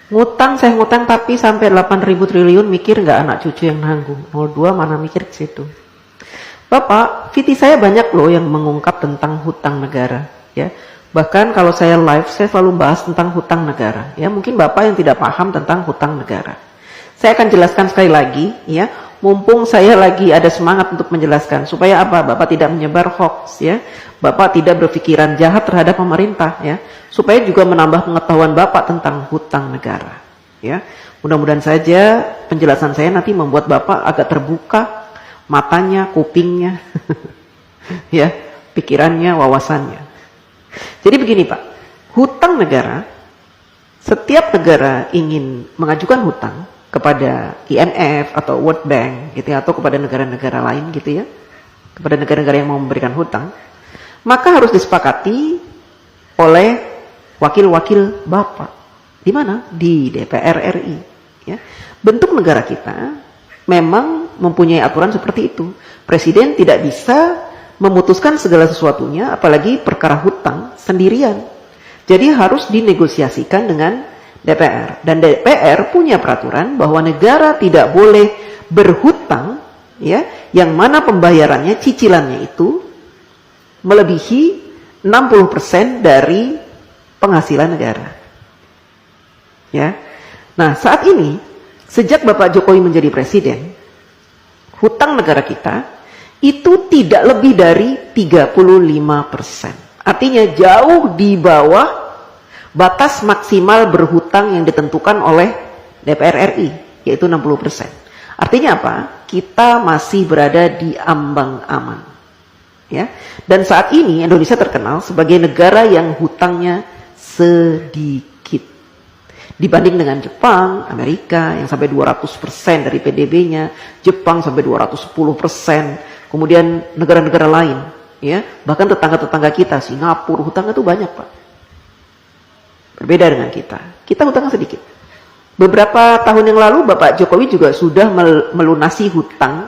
Ngutang, saya ngutang tapi sampai 8.000 triliun, mikir nggak anak cucu yang nanggung? 02 mana mikir ke situ. Bapak, VT saya banyak loh yang mengungkap tentang hutang negara, ya. Bahkan kalau saya live, saya selalu bahas tentang hutang negara. Ya, mungkin Bapak yang tidak paham tentang hutang negara. Saya akan jelaskan sekali lagi, ya. Mumpung saya lagi ada semangat untuk menjelaskan, supaya apa? Bapak tidak menyebar hoax, ya. Bapak tidak berpikiran jahat terhadap pemerintah, ya. Supaya juga menambah pengetahuan Bapak tentang hutang negara, ya. Mudah-mudahan saja penjelasan saya nanti membuat Bapak agak terbuka matanya, kupingnya, ya, pikirannya, wawasannya. Jadi begini Pak, hutang negara, setiap negara ingin mengajukan hutang kepada IMF atau World Bank gitu ya, atau kepada negara-negara lain gitu ya, kepada negara-negara yang mau memberikan hutang, maka harus disepakati oleh wakil-wakil Bapak. Di mana? Di DPR RI. Ya. Bentuk negara kita memang mempunyai aturan seperti itu. Presiden tidak bisa memutuskan segala sesuatunya, apalagi perkara hutang sendirian. Jadi harus dinegosiasikan dengan DPR. Dan DPR punya peraturan bahwa negara tidak boleh berhutang, ya, yang mana pembayarannya, cicilannya itu melebihi 60% dari penghasilan negara. Ya. Nah, saat ini sejak Bapak Jokowi menjadi presiden, hutang negara kita itu tidak lebih dari 35%. Artinya jauh di bawah batas maksimal berhutang yang ditentukan oleh DPR RI, yaitu 60%. Artinya apa? Kita masih berada di ambang aman. Ya. Dan saat ini Indonesia terkenal sebagai negara yang hutangnya sedikit. Dibanding dengan Jepang, Amerika yang sampai 200% dari PDB-nya, Jepang sampai 210%, kemudian negara-negara lain, ya, bahkan tetangga-tetangga kita, Singapura, hutangnya itu banyak Pak. Berbeda dengan kita. Kita hutangnya sedikit. Beberapa tahun yang lalu Bapak Jokowi juga sudah melunasi hutang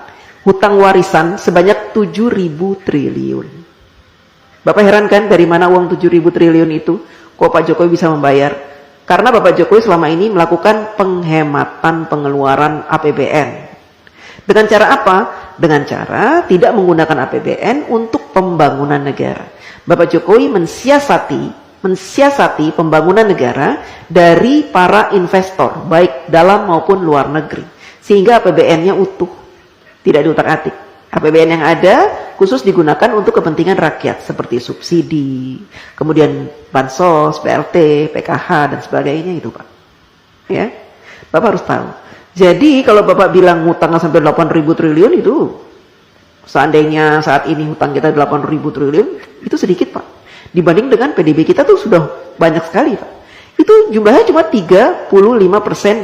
warisan sebanyak 7.000 triliun. Bapak heran kan dari mana uang 7.000 triliun itu? Kok Pak Jokowi bisa membayar? Karena Bapak Jokowi selama ini melakukan penghematan pengeluaran APBN. Dengan cara apa? Dengan cara tidak menggunakan APBN untuk pembangunan negara. Bapak Jokowi mensiasati pembangunan negara dari para investor, baik dalam maupun luar negeri. Sehingga APBN-nya utuh, tidak diutak-atik. APBN yang ada khusus digunakan untuk kepentingan rakyat, seperti subsidi, kemudian bansos, BLT, PKH, dan sebagainya itu Pak. Ya, Bapak harus tahu. Jadi kalau Bapak bilang hutangnya sampai 8.000 triliun itu, seandainya saat ini hutang kita 8.000 triliun, itu sedikit Pak. Dibanding dengan PDB kita tuh sudah banyak sekali Pak. Itu jumlahnya cuma 35%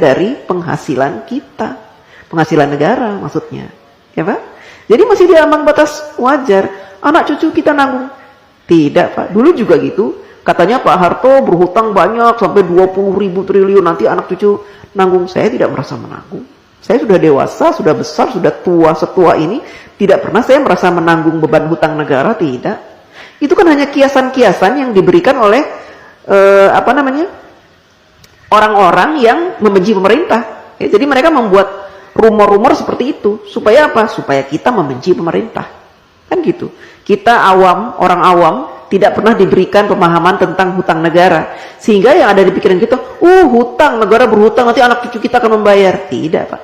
dari penghasilan kita. Penghasilan negara maksudnya. Ya Pak? Jadi masih di ambang batas wajar. Anak cucu kita nanggung. Tidak Pak, dulu juga gitu. Katanya Pak Harto berhutang banyak sampai 20.000 triliun, nanti anak cucu nanggung. Saya tidak merasa menanggung. Saya sudah dewasa, sudah besar, sudah tua, setua ini. Tidak pernah saya merasa menanggung beban hutang negara, tidak. Itu kan hanya kiasan-kiasan yang diberikan oleh orang-orang yang membenci pemerintah. Ya, jadi mereka membuat rumor-rumor seperti itu. Supaya apa? Supaya kita membenci pemerintah. Kan gitu. Kita awam, orang awam, tidak pernah diberikan pemahaman tentang hutang negara. Sehingga yang ada di pikiran kita, hutang, negara berhutang, nanti anak cucu kita akan membayar. Tidak Pak.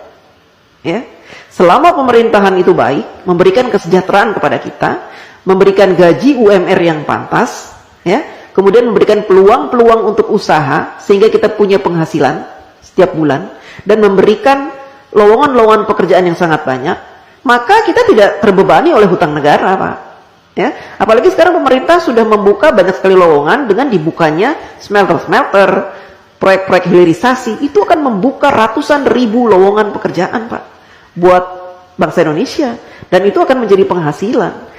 Ya. Selama pemerintahan itu baik, memberikan kesejahteraan kepada kita, memberikan gaji UMR yang pantas, ya, kemudian memberikan peluang-peluang untuk usaha, sehingga kita punya penghasilan setiap bulan, dan memberikan lowongan-lowongan pekerjaan yang sangat banyak, maka kita tidak terbebani oleh hutang negara Pak. Ya, apalagi sekarang pemerintah sudah membuka banyak sekali lowongan dengan dibukanya smelter-smelter, proyek-proyek hilirisasi, itu akan membuka ratusan ribu lowongan pekerjaan Pak buat bangsa Indonesia, dan itu akan menjadi penghasilan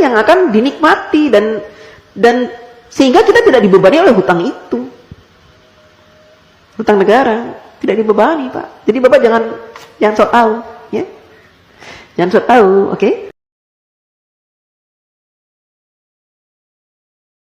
yang akan dinikmati dan sehingga kita tidak dibebani oleh hutang itu. Hutang negara tidak dibebani Pak. Jadi Bapak jangan sok tahu, ya. Jangan sok tahu, oke?